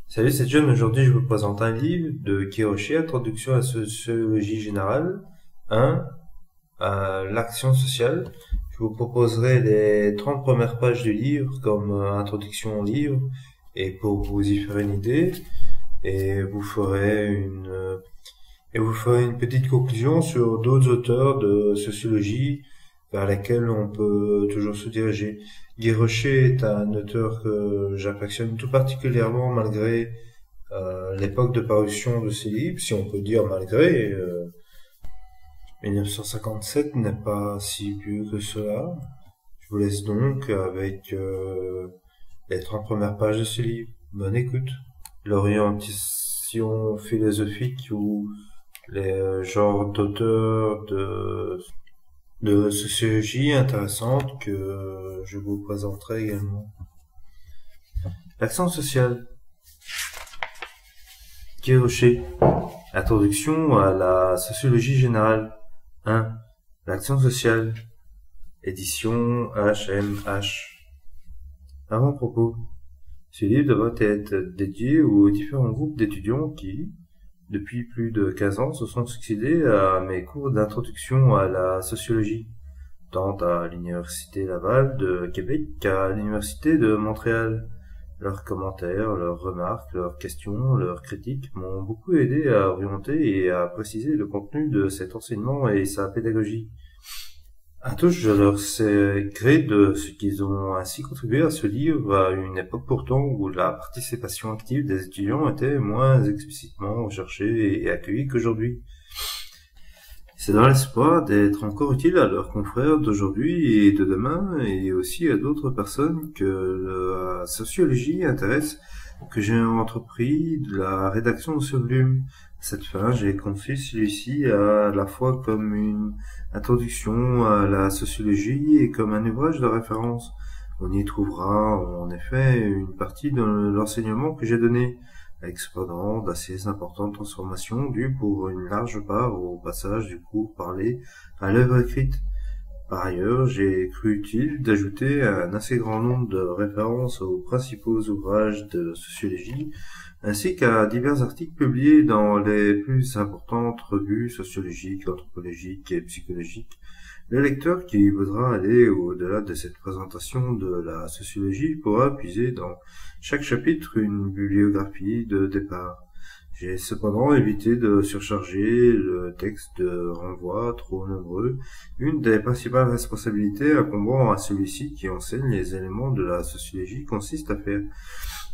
Salut, c'est John. Aujourd'hui, je vous présente un livre de Kiyoshi, Introduction à la sociologie générale. 1. L'action sociale. Je vous proposerai les 30 premières pages du livre comme introduction au livre et pour vous y faire une idée. Et vous ferez une petite conclusion sur d'autres auteurs de sociologie vers lesquels on peut toujours se diriger. Guy Rocher est un auteur que j'affectionne tout particulièrement malgré l'époque de parution de ses livres, si on peut dire malgré. 1957 n'est pas si vieux que cela. Je vous laisse donc avec les 30 premières pages de ce livre. Bonne écoute. L'orientation philosophique ou les genres d'auteurs de sociologie intéressantes que je vous présenterai également. L'accent social. Guy Rocher. Introduction à la sociologie générale. 1. L'action sociale. Édition HMH. Avant-propos. Ce livre devrait être dédié aux différents groupes d'étudiants qui, depuis plus de 15 ans, se sont succédés à mes cours d'introduction à la sociologie, tant à l'Université Laval de Québec qu'à l'Université de Montréal. Leurs commentaires, leurs remarques, leurs questions, leurs critiques m'ont beaucoup aidé à orienter et à préciser le contenu de cet enseignement et sa pédagogie. À tous, je leur sais gré de ce qu'ils ont ainsi contribué à ce livre à une époque pourtant où la participation active des étudiants était moins explicitement recherchée et accueillie qu'aujourd'hui. C'est dans l'espoir d'être encore utile à leurs confrères d'aujourd'hui et de demain, et aussi à d'autres personnes que la sociologie intéresse, que j'ai entrepris la rédaction de ce volume. À cette fin, j'ai conçu celui-ci à la fois comme une introduction à la sociologie et comme un ouvrage de référence. On y trouvera en effet une partie de l'enseignement que j'ai donné, avec cependant d'assez importantes transformations dues pour une large part au passage du cours parlé à l'œuvre écrite. Par ailleurs, j'ai cru utile d'ajouter un assez grand nombre de références aux principaux ouvrages de sociologie, ainsi qu'à divers articles publiés dans les plus importantes revues sociologiques, anthropologiques et psychologiques. Le lecteur qui voudra aller au-delà de cette présentation de la sociologie pourra puiser dans chaque chapitre une bibliographie de départ. J'ai cependant évité de surcharger le texte de renvois trop nombreux, une des principales responsabilités incombant à celui-ci qui enseigne les éléments de la sociologie consiste à faire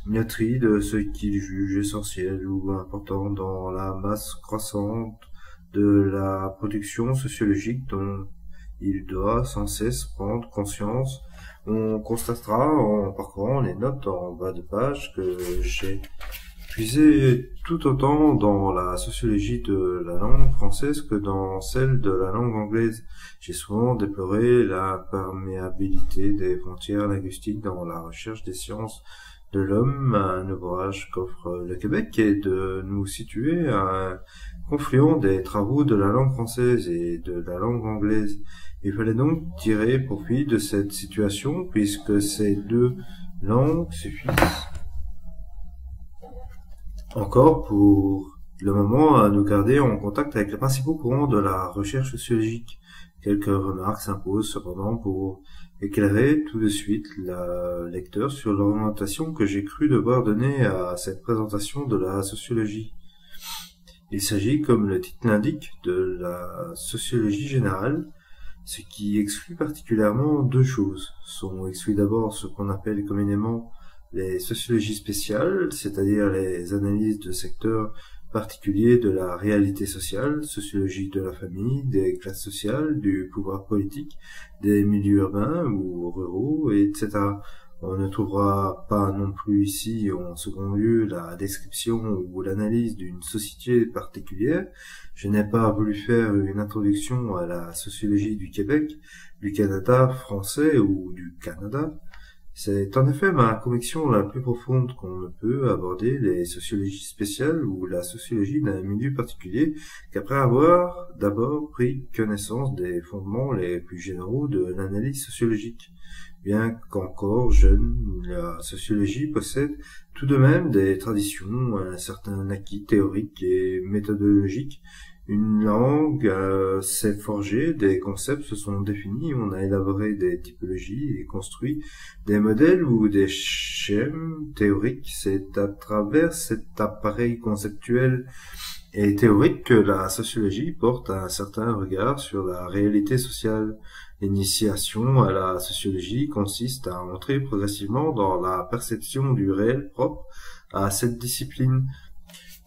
une tri de ce qu'il juge essentiel ou important dans la masse croissante de la production sociologique dont il doit sans cesse prendre conscience. On constatera en parcourant les notes en bas de page que j'ai puisé tout autant dans la sociologie de la langue française que dans celle de la langue anglaise. J'ai souvent déploré l'imperméabilité des frontières linguistiques dans la recherche des sciences de l'homme, un ouvrage qu'offre le Québec, et de nous situer à un confluent des travaux de la langue française et de la langue anglaise. Il fallait donc tirer profit de cette situation, puisque ces deux langues suffisent encore pour le moment à nous garder en contact avec les principaux courants de la recherche sociologique. Quelques remarques s'imposent cependant pour éclairer tout de suite le lecteur sur l'orientation que j'ai cru devoir donner à cette présentation de la sociologie. Il s'agit, comme le titre l'indique, de la sociologie générale, ce qui exclut particulièrement deux choses. Sont exclus d'abord ce qu'on appelle communément les sociologies spéciales, c'est-à-dire les analyses de secteurs particuliers de la réalité sociale, sociologie de la famille, des classes sociales, du pouvoir politique, des milieux urbains ou ruraux, etc. On ne trouvera pas non plus ici, en second lieu, la description ou l'analyse d'une société particulière. Je n'ai pas voulu faire une introduction à la sociologie du Québec, du Canada français ou du Canada. C'est en effet ma conviction la plus profonde qu'on ne peut aborder les sociologies spéciales ou la sociologie d'un milieu particulier qu'après avoir d'abord pris connaissance des fondements les plus généraux de l'analyse sociologique. Bien qu'encore jeune, la sociologie possède tout de même des traditions, un certain acquis théorique et méthodologique. Une langue s'est forgée, des concepts se sont définis, on a élaboré des typologies et construit des modèles ou des schèmes théoriques. C'est à travers cet appareil conceptuel et théorique que la sociologie porte un certain regard sur la réalité sociale. L'initiation à la sociologie consiste à entrer progressivement dans la perception du réel propre à cette discipline.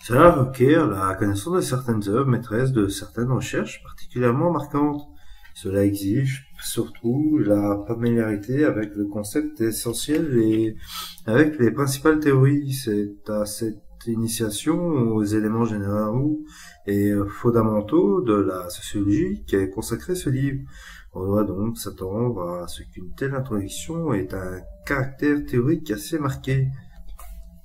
Cela requiert la connaissance de certaines œuvres maîtresses, de certaines recherches particulièrement marquantes. Cela exige surtout la familiarité avec le concept essentiel et avec les principales théories. C'est à cette initiation aux éléments généraux et fondamentaux de la sociologie qu'est consacré ce livre. On doit donc s'attendre à ce qu'une telle introduction ait un caractère théorique assez marqué.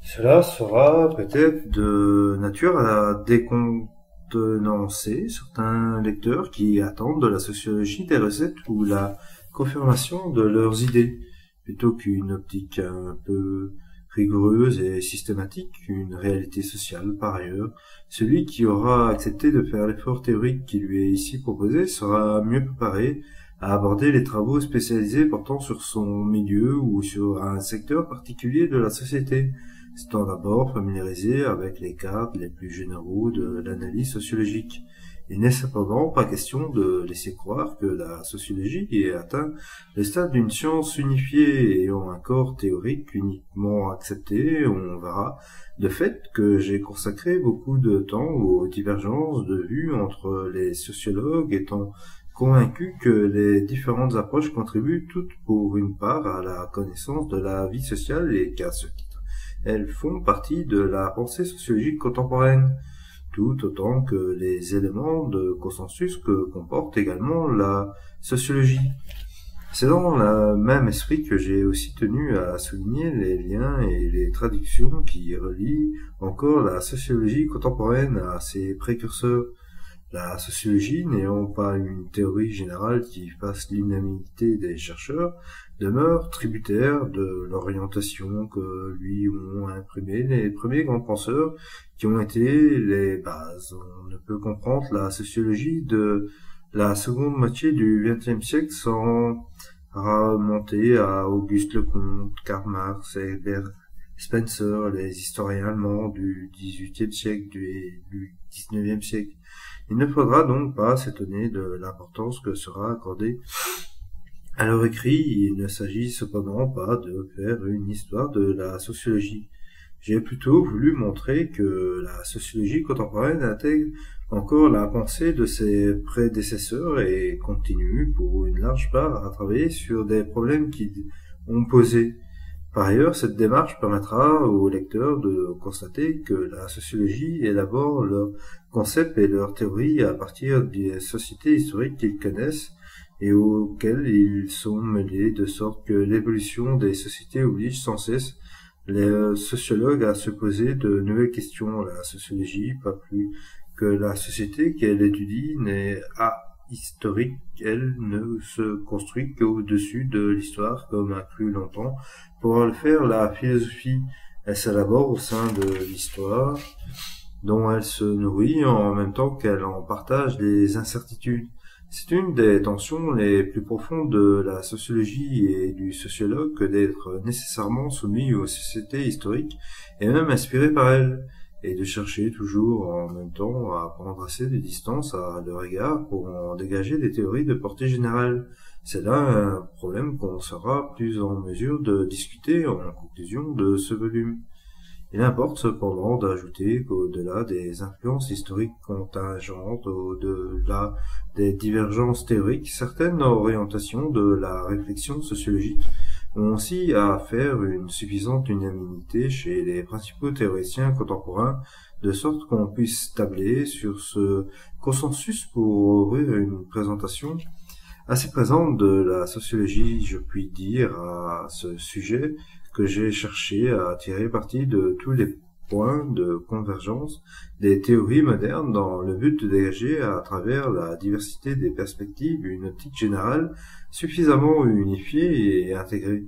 Cela sera peut-être de nature à décontenancer certains lecteurs qui attendent de la sociologie des recettes ou la confirmation de leurs idées, plutôt qu'une optique un peu rigoureuse et systématique, une réalité sociale par ailleurs. Celui qui aura accepté de faire l'effort théorique qui lui est ici proposé sera mieux préparé à aborder les travaux spécialisés portant sur son milieu ou sur un secteur particulier de la société, étant d'abord familiarisé avec les cadres les plus généraux de l'analyse sociologique. Il n'est cependant pas question de laisser croire que la sociologie ait atteint le stade d'une science unifiée ayant un corps théorique uniquement accepté. On verra de fait que j'ai consacré beaucoup de temps aux divergences de vues entre les sociologues, étant convaincu que les différentes approches contribuent toutes pour une part à la connaissance de la vie sociale et qu'à ce titre, elles font partie de la pensée sociologique contemporaine, tout autant que les éléments de consensus que comporte également la sociologie. C'est dans le même esprit que j'ai aussi tenu à souligner les liens et les traductions qui relient encore la sociologie contemporaine à ses précurseurs. La sociologie, n'ayant pas une théorie générale qui fasse l'unanimité des chercheurs, demeure tributaire de l'orientation que lui ont imprimé les premiers grands penseurs qui ont été les bases. On ne peut comprendre la sociologie de la seconde moitié du XXe siècle sans remonter à Auguste Lecomte, Karl Marx, Herbert Spencer, les historiens allemands du XVIIIe siècle et du XIXe siècle. Il ne faudra donc pas s'étonner de l'importance que sera accordée à leur écrit. Il ne s'agit cependant pas de faire une histoire de la sociologie. J'ai plutôt voulu montrer que la sociologie contemporaine intègre encore la pensée de ses prédécesseurs et continue pour une large part à travailler sur des problèmes qui ont posé. Par ailleurs, cette démarche permettra aux lecteurs de constater que la sociologie élabore leurs concepts et leurs théories à partir des sociétés historiques qu'ils connaissent et auxquelles ils sont mêlés, de sorte que l'évolution des sociétés oblige sans cesse les sociologues à se poser de nouvelles questions. La sociologie, pas plus que la société qu'elle étudie, n'est historique, elle ne se construit qu'au-dessus de l'histoire, comme a cru longtemps pouvoir le faire la philosophie. Elle s'élabore au sein de l'histoire, dont elle se nourrit en même temps qu'elle en partage les incertitudes. C'est une des tensions les plus profondes de la sociologie et du sociologue que d'être nécessairement soumis aux sociétés historiques et même inspiré par elles, et de chercher toujours en même temps à prendre assez de distance à leur égard pour en dégager des théories de portée générale. C'est là un problème qu'on sera plus en mesure de discuter en conclusion de ce volume. Il importe cependant d'ajouter qu'au-delà des influences historiques contingentes, au-delà des divergences théoriques, certaines orientations de la réflexion sociologique ont aussi à faire une suffisante unanimité chez les principaux théoriciens contemporains, de sorte qu'on puisse tabler sur ce consensus pour ouvrir une présentation assez présente de la sociologie. Je puis dire à ce sujet que j'ai cherché à tirer parti de tous les point de convergence des théories modernes dans le but de dégager à travers la diversité des perspectives une optique générale suffisamment unifiée et intégrée.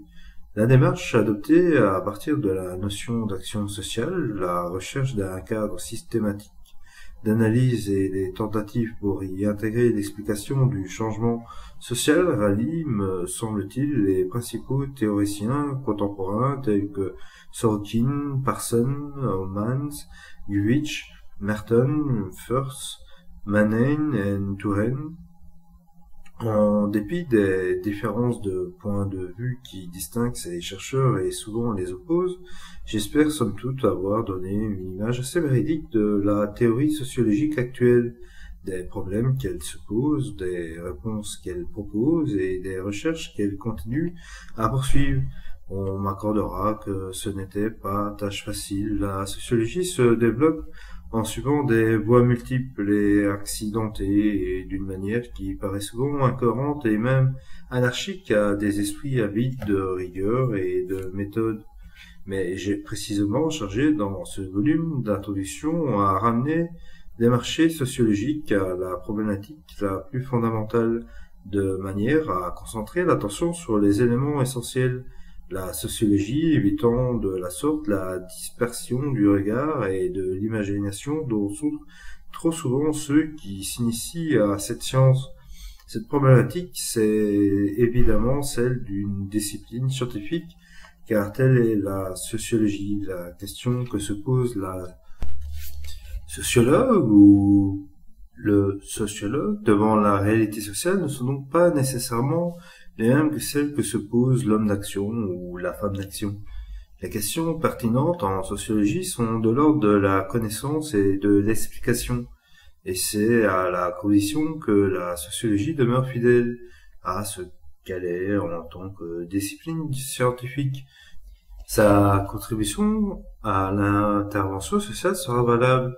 La démarche adoptée à partir de la notion d'action sociale, la recherche d'un cadre systématique d'analyse et des tentatives pour y intégrer l'explication du changement social rallie, me semble-t-il, les principaux théoriciens contemporains tels que Sorkin, Parsons, Homans, Güvich, Merton, Firth, Mannheim et Turenne. En dépit des différences de points de vue qui distinguent ces chercheurs et souvent les opposent, j'espère somme toute avoir donné une image assez véridique de la théorie sociologique actuelle, des problèmes qu'elle se pose, des réponses qu'elle propose et des recherches qu'elle continue à poursuivre. On m'accordera que ce n'était pas tâche facile. La sociologie se développe en suivant des voies multiples et accidentées et d'une manière qui paraît souvent incohérente et même anarchique à des esprits avides de rigueur et de méthode. Mais j'ai précisément chargé dans ce volume d'introduction à ramener des marchés sociologiques à la problématique la plus fondamentale, de manière à concentrer l'attention sur les éléments essentiels, la sociologie évitant de la sorte la dispersion du regard et de l'imagination dont souffrent trop souvent ceux qui s'initient à cette science. Cette problématique, c'est évidemment celle d'une discipline scientifique, car telle est la sociologie. La question que se pose la sociologue ou le sociologue devant la réalité sociale ne sont donc pas nécessairement les mêmes que celles que se pose l'homme d'action ou la femme d'action. Les questions pertinentes en sociologie sont de l'ordre de la connaissance et de l'explication, et c'est à la condition que la sociologie demeure fidèle à ce qu'elle est en tant que discipline scientifique. Sa contribution à l'intervention sociale sera valable.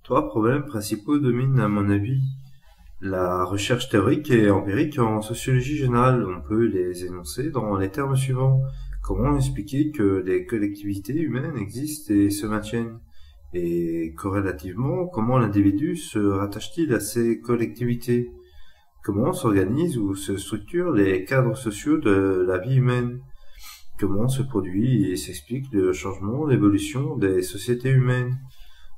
Trois problèmes principaux dominent à mon avis la recherche théorique et empirique en sociologie générale. On peut les énoncer dans les termes suivants. Comment expliquer que des collectivités humaines existent et se maintiennent? Et corrélativement, comment l'individu se rattache-t-il à ces collectivités? Comment s'organisent ou se structurent les cadres sociaux de la vie humaine? Comment se produit et s'explique le changement, l'évolution des sociétés humaines?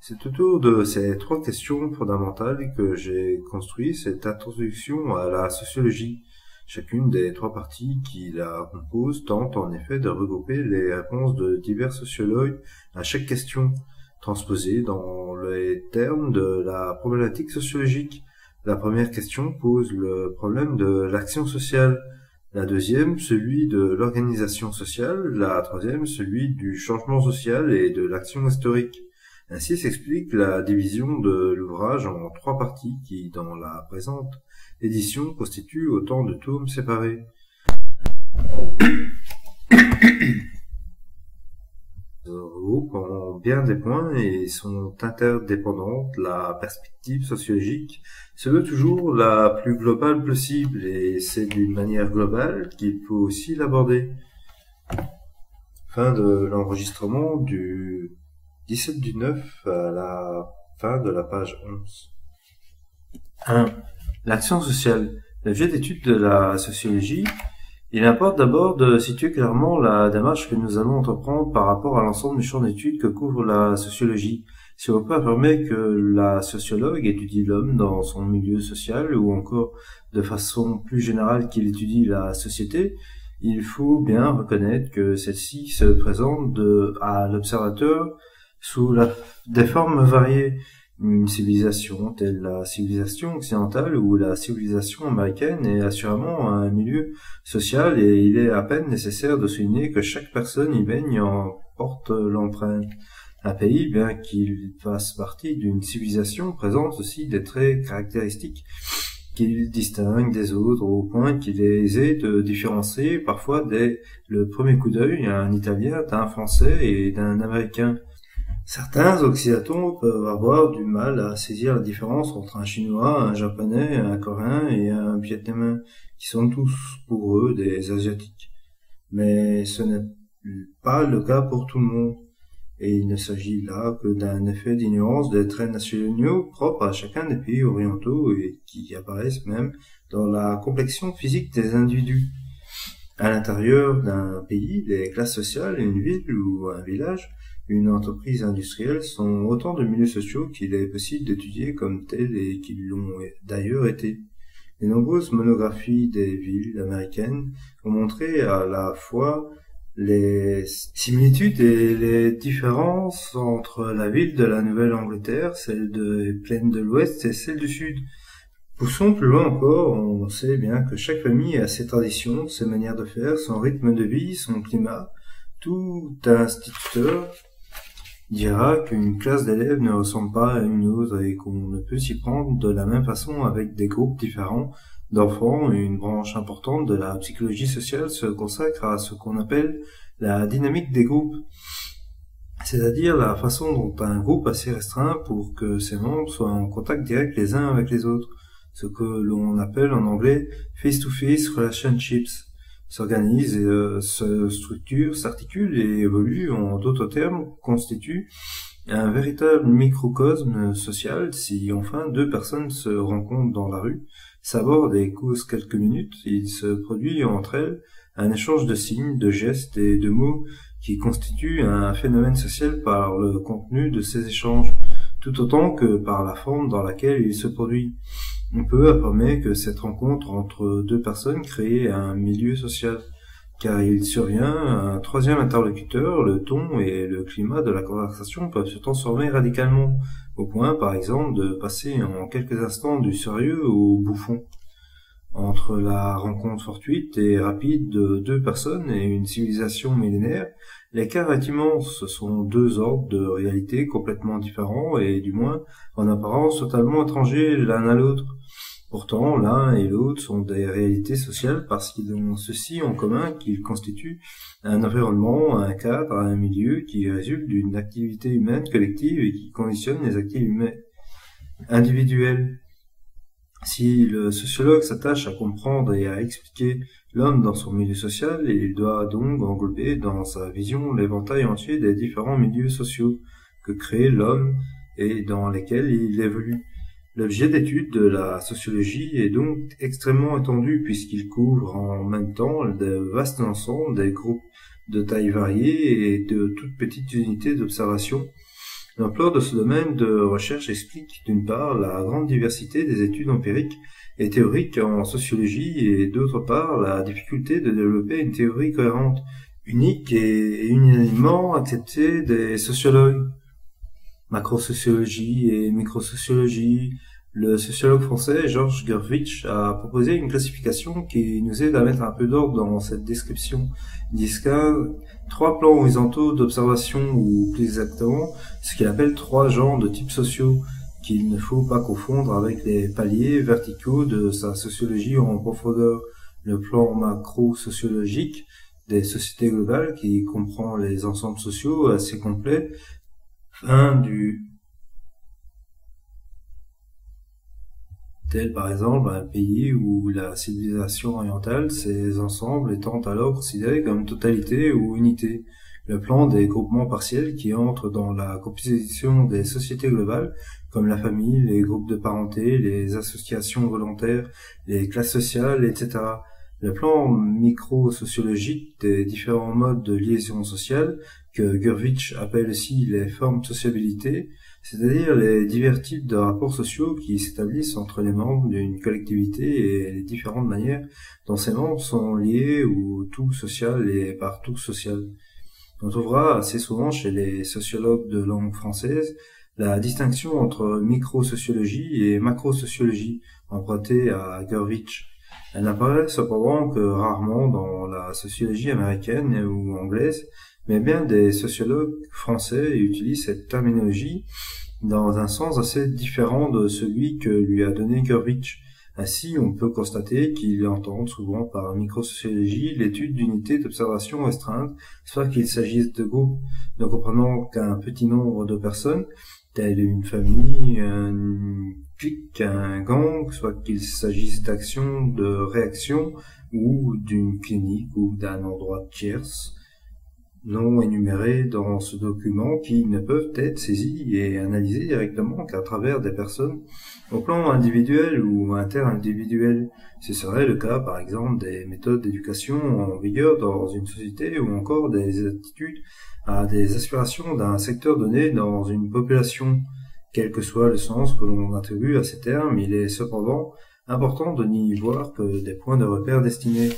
C'est autour de ces trois questions fondamentales que j'ai construit cette introduction à la sociologie. Chacune des trois parties qui la composent tente en effet de regrouper les réponses de divers sociologues à chaque question, transposée dans les termes de la problématique sociologique. La première question pose le problème de l'action sociale, la deuxième celui de l'organisation sociale, la troisième celui du changement social et de l'action historique. Ainsi s'explique la division de l'ouvrage en trois parties qui, dans la présente édition, constituent autant de tomes séparés. Regroupent en bien des points et sont interdépendantes. La perspective sociologique se veut toujours la plus globale possible et c'est d'une manière globale qu'il faut aussi l'aborder. Fin de l'enregistrement du 17/9 à la fin de la page 11. 1. L'action sociale. L'objet d'étude de la sociologie. Il importe d'abord de situer clairement la démarche que nous allons entreprendre par rapport à l'ensemble du champ d'études que couvre la sociologie. Si on peut affirmer que la sociologue étudie l'homme dans son milieu social ou encore de façon plus générale qu'il étudie la société, il faut bien reconnaître que celle-ci se présente à l'observateur sous des formes variées. Une civilisation telle la civilisation occidentale ou la civilisation américaine est assurément un milieu social et il est à peine nécessaire de souligner que chaque personne y baigne en porte l'empreinte. Un pays, bien qu'il fasse partie d'une civilisation, présente aussi des traits caractéristiques qu'il distingue des autres au point qu'il est aisé de différencier parfois dès le premier coup d'œil un Italien d'un Français et d'un Américain. Certains Occidentaux peuvent avoir du mal à saisir la différence entre un Chinois, un Japonais, un Coréen et un Vietnamien, qui sont tous pour eux des Asiatiques. Mais ce n'est pas le cas pour tout le monde. et il ne s'agit là que d'un effet d'ignorance des traits nationaux propres à chacun des pays orientaux et qui apparaissent même dans la complexion physique des individus. À l'intérieur d'un pays, les classes sociales, une ville ou un village, une entreprise industrielle sont autant de milieux sociaux qu'il est possible d'étudier comme tels et qui l'ont d'ailleurs été. Les nombreuses monographies des villes américaines ont montré à la fois les similitudes et les différences entre la ville de la Nouvelle-Angleterre, celle des plaines de l'Ouest et celle du Sud. Poussons plus loin encore, on sait bien que chaque famille a ses traditions, ses manières de faire, son rythme de vie, son climat. Tout instituteur dira qu'une classe d'élèves ne ressemble pas à une autre et qu'on ne peut s'y prendre de la même façon avec des groupes différents d'enfants. Une branche importante de la psychologie sociale se consacre à ce qu'on appelle la dynamique des groupes, c'est-à-dire la façon dont un groupe assez restreint pour que ses membres soient en contact direct les uns avec les autres, ce que l'on appelle en anglais face-to-face relationships, s'organise et se structure, s'articule et évolue, en d'autres termes, constitue un véritable microcosme social. Si enfin deux personnes se rencontrent dans la rue, s'abordent et causent quelques minutes, il se produit entre elles un échange de signes, de gestes et de mots qui constitue un phénomène social par le contenu de ces échanges, tout autant que par la forme dans laquelle il se produit. On peut affirmer que cette rencontre entre deux personnes crée un milieu social, car il survient un troisième interlocuteur, le ton et le climat de la conversation peuvent se transformer radicalement, au point par exemple de passer en quelques instants du sérieux au bouffon. Entre la rencontre fortuite et rapide de deux personnes et une civilisation millénaire, l'écart est immense. Ce sont deux ordres de réalité complètement différents et du moins en apparence totalement étrangers l'un à l'autre. Pourtant, l'un et l'autre sont des réalités sociales parce qu'ils ont ceci en commun qu'ils constituent un environnement, un cadre, un milieu qui résulte d'une activité humaine collective et qui conditionne les activités individuelles. Si le sociologue s'attache à comprendre et à expliquer l'homme dans son milieu social, il doit donc englober dans sa vision l'éventail entier des différents milieux sociaux que crée l'homme et dans lesquels il évolue. L'objet d'étude de la sociologie est donc extrêmement étendu puisqu'il couvre en même temps de vastes ensembles, des groupes de tailles variées et de toutes petites unités d'observation. L'ampleur de ce domaine de recherche explique d'une part la grande diversité des études empiriques et théoriques en sociologie et d'autre part la difficulté de développer une théorie cohérente, unique et unanimement acceptée des sociologues. Macrosociologie et microsociologie. Le sociologue français Georges Gurvitch a proposé une classification qui nous aide à mettre un peu d'ordre dans cette description. Il distingue trois plans horizontaux d'observation, ou plus exactement, ce qu'il appelle trois genres de types sociaux, qu'il ne faut pas confondre avec les paliers verticaux de sa sociologie en profondeur. Le plan macro-sociologique des sociétés globales, qui comprend les ensembles sociaux assez complets, tel par exemple un pays ou la civilisation orientale, ces ensembles étant alors considérés comme totalité ou unité. Le plan des groupements partiels qui entrent dans la composition des sociétés globales, comme la famille, les groupes de parenté, les associations volontaires, les classes sociales, etc. Le plan micro-sociologique des différents modes de liaison sociale, que Gurvitch appelle aussi les formes de sociabilité, c'est-à-dire les divers types de rapports sociaux qui s'établissent entre les membres d'une collectivité et les différentes manières dont ces membres sont liés au tout social et par tout social. On trouvera assez souvent chez les sociologues de langue française la distinction entre micro-sociologie et macro-sociologie empruntée à Gurvitch. Elle n'apparaît cependant que rarement dans la sociologie américaine ou anglaise, mais bien des sociologues français utilisent cette terminologie dans un sens assez différent de celui que lui a donné Gurvitch. Ainsi, on peut constater qu'ils entendent souvent par microsociologie l'étude d'unités d'observation restreintes, soit qu'il s'agisse de groupes ne comprenant qu'un petit nombre de personnes, telle une famille, un clique, un gang, soit qu'il s'agisse d'actions de réaction ou d'une clinique ou d'un endroit tierce. non énumérés dans ce document qui ne peuvent être saisis et analysés directement qu'à travers des personnes au plan individuel ou interindividuel. Ce serait le cas par exemple des méthodes d'éducation en vigueur dans une société ou encore des attitudes à des aspirations d'un secteur donné dans une population. Quel que soit le sens que l'on attribue à ces termes, il est cependant important de n'y voir que des points de repère destinés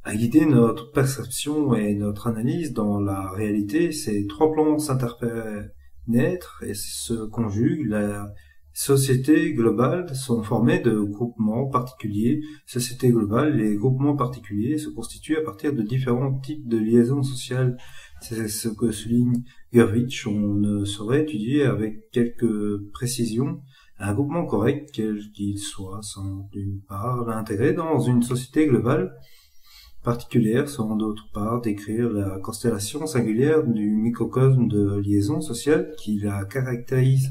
à guider notre perception et notre analyse dans la réalité. Ces trois plans s'interpénètrent et se conjuguent. La société globale sont formés de groupements particuliers. Société globale, les groupements particuliers se constituent à partir de différents types de liaisons sociales. C'est ce que souligne Gurvitch. On ne saurait étudier avec quelque précision un groupement correct, quel qu'il soit, sans d'une part l'intégrer dans une société globale particulière, sans d'autre part décrire la constellation singulière du microcosme de liaison sociale qui la caractérise.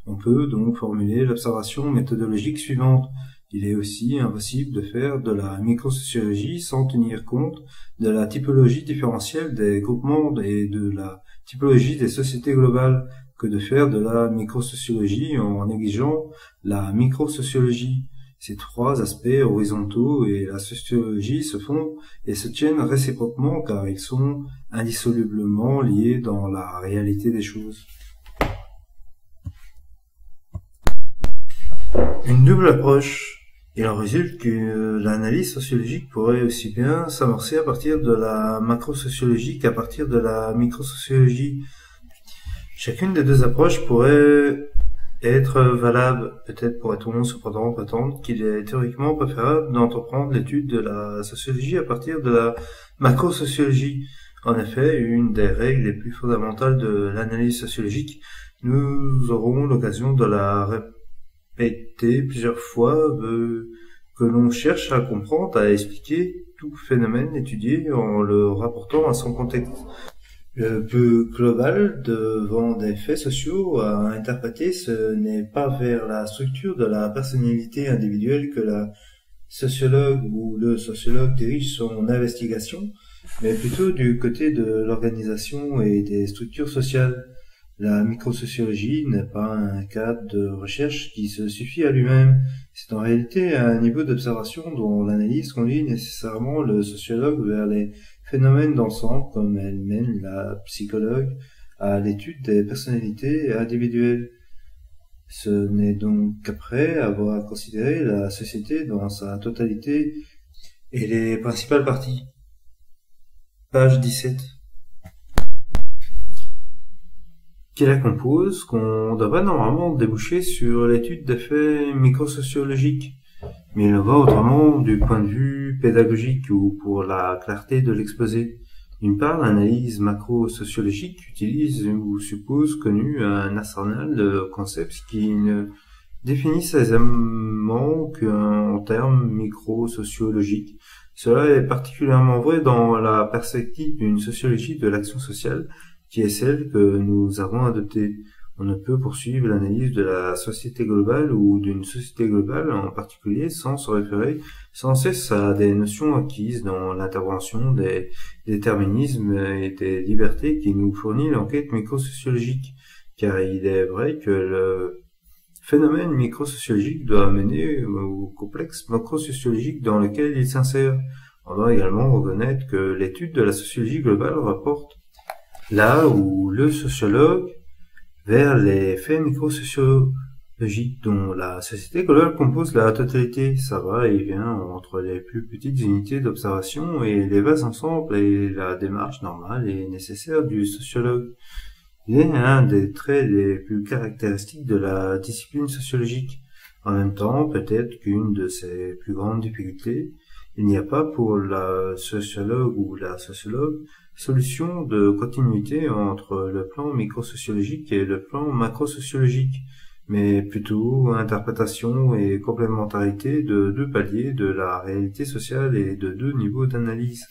On peut donc formuler l'observation méthodologique suivante. Il est aussi impossible de faire de la microsociologie sans tenir compte de la typologie différentielle des groupements et de la typologie des sociétés globales, que de faire de la microsociologie en négligeant la microsociologie. Ces trois aspects horizontaux et la sociologie se font et se tiennent réciproquement car ils sont indissolublement liés dans la réalité des choses. Une double approche. Il en résulte que l'analyse sociologique pourrait aussi bien s'amorcer à partir de la macrosociologie qu'à partir de la microsociologie. Chacune des deux approches pourrait être valable. Peut-être pourrait-on cependant prétendre qu'il est théoriquement préférable d'entreprendre l'étude de la sociologie à partir de la macrosociologie. En effet, une des règles les plus fondamentales de l'analyse sociologique, nous aurons l'occasion de la répéter plusieurs fois, que l'on cherche à comprendre, à expliquer tout phénomène étudié en le rapportant à son contexte. Le plus global devant des faits sociaux à interpréter, ce n'est pas vers la structure de la personnalité individuelle que la sociologue ou le sociologue dirige son investigation, mais plutôt du côté de l'organisation et des structures sociales. La microsociologie n'est pas un cadre de recherche qui se suffit à lui-même. C'est en réalité un niveau d'observation dont l'analyse conduit nécessairement le sociologue vers les phénomènes d'ensemble, comme elle mène la psychologue à l'étude des personnalités individuelles. Ce n'est donc qu'après avoir considéré la société dans sa totalité et les principales parties. Page 17. Qui la compose, qu'on devrait normalement déboucher sur l'étude des faits microsociologiques. Mais il en va autrement du point de vue pédagogique ou pour la clarté de l'exposé. D'une part, l'analyse macro-sociologique utilise ou suppose connu un arsenal de concepts qui ne définissent aisément qu'en termes micro-sociologiques. Cela est particulièrement vrai dans la perspective d'une sociologie de l'action sociale, qui est celle que nous avons adoptée. On ne peut poursuivre l'analyse de la société globale ou d'une société globale en particulier sans se référer sans cesse à des notions acquises dans l'intervention des déterminismes et des libertés qui nous fournit l'enquête microsociologique, car il est vrai que le phénomène microsociologique doit mener au complexe macrosociologique dans lequel il s'insère. On doit également reconnaître que l'étude de la sociologie globale rapporte là où le sociologue vers les faits microsociologiques dont la société globale compose la totalité. Ça va et vient entre les plus petites unités d'observation et les vastes ensembles et la démarche normale et nécessaire du sociologue. Il est un des traits les plus caractéristiques de la discipline sociologique. En même temps, peut-être qu'une de ses plus grandes difficultés, il n'y a pas pour la sociologue ou la sociologue solution de continuité entre le plan microsociologique et le plan macrosociologique, mais plutôt interprétation et complémentarité de deux paliers de la réalité sociale et de deux niveaux d'analyse.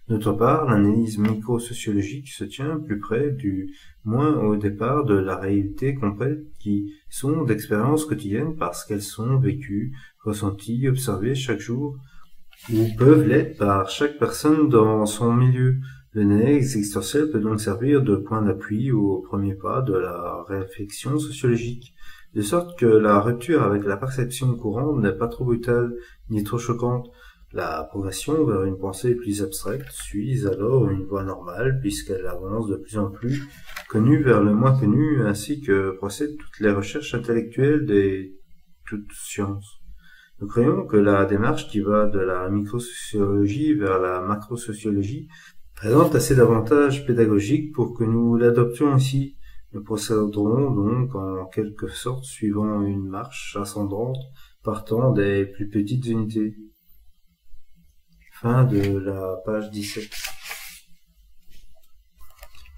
D'autre part, l'analyse microsociologique se tient plus près du moins au départ de la réalité complète qui sont d'expériences quotidiennes parce qu'elles sont vécues, ressenties, observées chaque jour ou peuvent l'être par chaque personne dans son milieu. L'analyse existentielle peut donc servir de point d'appui au premier pas de la réflexion sociologique, de sorte que la rupture avec la perception courante n'est pas trop brutale ni trop choquante. La progression vers une pensée plus abstraite suit alors une voie normale puisqu'elle avance de plus en plus connue vers le moins connu, ainsi que procèdent toutes les recherches intellectuelles des toutes sciences. Nous croyons que la démarche qui va de la microsociologie vers la macrosociologie présente assez d'avantages pédagogiques pour que nous l'adoptions ici. Nous procéderons donc en quelque sorte suivant une marche ascendante partant des plus petites unités. Fin de la page 17.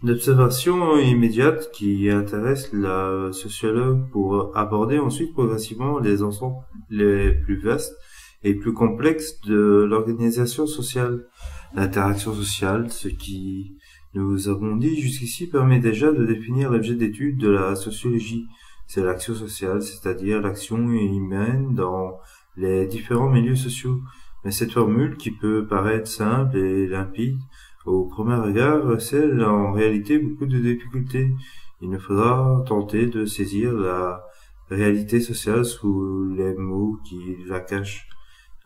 L'observation immédiate qui intéresse la sociologue pour aborder ensuite progressivement les ensembles les plus vastes et plus complexes de l'organisation sociale. L'interaction sociale, ce qui nous avons dit jusqu'ici, permet déjà de définir l'objet d'étude de la sociologie. C'est l'action sociale, c'est-à-dire l'action humaine dans les différents milieux sociaux. Mais cette formule, qui peut paraître simple et limpide, au premier regard, recèle en réalité beaucoup de difficultés. Il nous faudra tenter de saisir la réalité sociale sous les mots qui la cachent.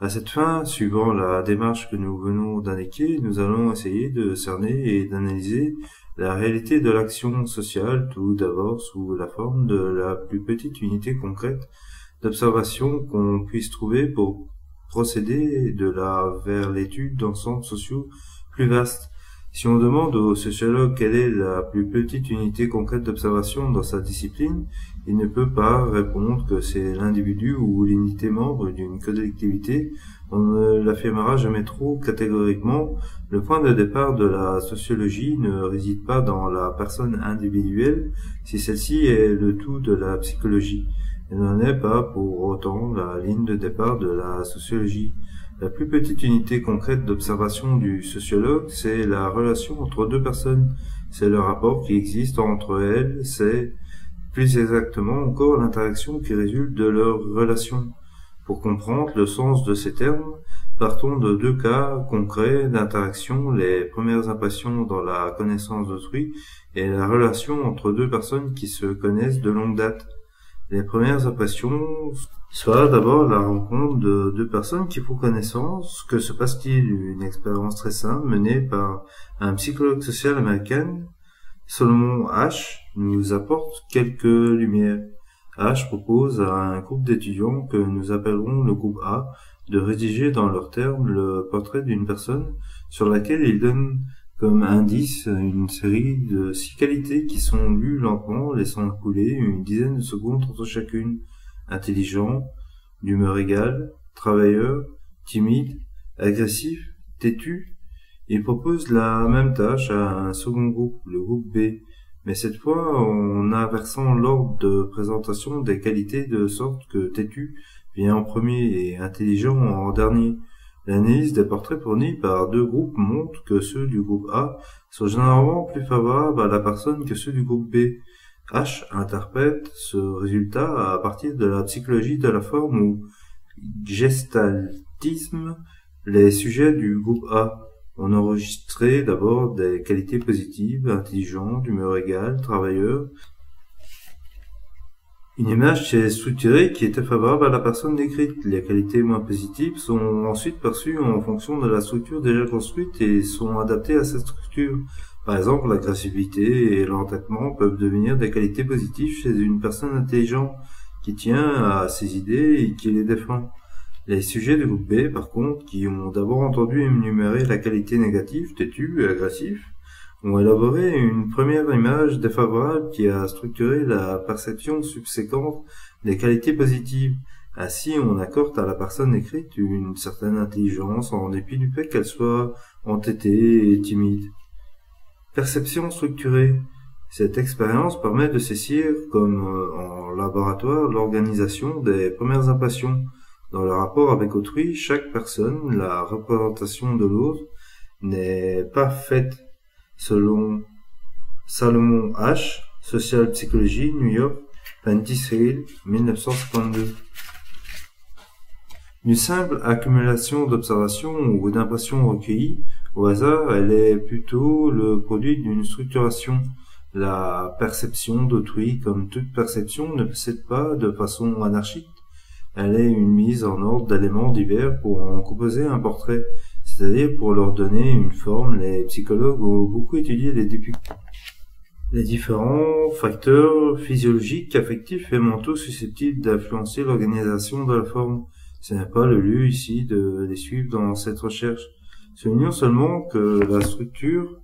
À cette fin, suivant la démarche que nous venons d'indiquer, nous allons essayer de cerner et d'analyser la réalité de l'action sociale, tout d'abord sous la forme de la plus petite unité concrète d'observation qu'on puisse trouver pour procéder de là vers l'étude d'ensembles sociaux plus vastes. Si on demande au sociologue quelle est la plus petite unité concrète d'observation dans sa discipline, il ne peut pas répondre que c'est l'individu ou l'unité membre d'une collectivité. On ne l'affirmera jamais trop catégoriquement. Le point de départ de la sociologie ne réside pas dans la personne individuelle, si celle-ci est le tout de la psychologie. Elle n'en est pas pour autant la ligne de départ de la sociologie. La plus petite unité concrète d'observation du sociologue, c'est la relation entre deux personnes. C'est le rapport qui existe entre elles, c'est plus exactement encore l'interaction qui résulte de leur relation. Pour comprendre le sens de ces termes, partons de deux cas concrets d'interaction, les premières impressions dans la connaissance d'autrui et la relation entre deux personnes qui se connaissent de longue date. Les premières impressions, soit d'abord la rencontre de deux personnes qui font connaissance. Que se passe-t-il? Une expérience très simple menée par un psychologue social américain, Solomon Asch, nous apporte quelques lumières. Asch propose à un groupe d'étudiants que nous appellerons le groupe A de rédiger dans leurs termes le portrait d'une personne sur laquelle il donne comme indice une série de 6 qualités qui sont lues lentement, laissant couler une dizaine de secondes entre chacune. Intelligent, d'humeur égale, travailleur, timide, agressif, têtu. Il propose la même tâche à un second groupe, le groupe B, mais cette fois en inversant l'ordre de présentation des qualités de sorte que têtu vient en premier et intelligent en dernier. L'analyse des portraits fournis par deux groupes montre que ceux du groupe A sont généralement plus favorables à la personne que ceux du groupe B. H interprète ce résultat à partir de la psychologie de la forme ou gestaltisme. Les sujets du groupe A ont enregistré d'abord des qualités positives, intelligent, d'humeur égale, travailleur. Une image s'est structurée qui était favorable à la personne décrite. Les qualités moins positives sont ensuite perçues en fonction de la structure déjà construite et sont adaptées à cette structure. Par exemple, l'agressivité et l'entêtement peuvent devenir des qualités positives chez une personne intelligente qui tient à ses idées et qui les défend. Les sujets du groupe B, par contre, qui ont d'abord entendu énumérer la qualité négative, têtu et agressif, ont élaboré une première image défavorable qui a structuré la perception subséquente des qualités positives. Ainsi, on accorde à la personne écrite une certaine intelligence en dépit du fait qu'elle soit entêtée et timide. Perception structurée. Cette expérience permet de saisir, comme en laboratoire, l'organisation des premières impressions. Dans le rapport avec autrui, chaque personne, la représentation de l'autre, n'est pas faite selon Solomon Asch, Social Psychology, New York, Prentice Hale, 1952. Une simple accumulation d'observations ou d'impressions recueillies au hasard, elle est plutôt le produit d'une structuration. La perception d'autrui, comme toute perception, ne possède pas de façon anarchique. Elle est une mise en ordre d'éléments divers pour en composer un portrait, c'est-à-dire pour leur donner une forme. Les psychologues ont beaucoup étudié les différents facteurs physiologiques, affectifs et mentaux susceptibles d'influencer l'organisation de la forme. Ce n'est pas le lieu ici de les suivre dans cette recherche. Soulignons seulement que la structure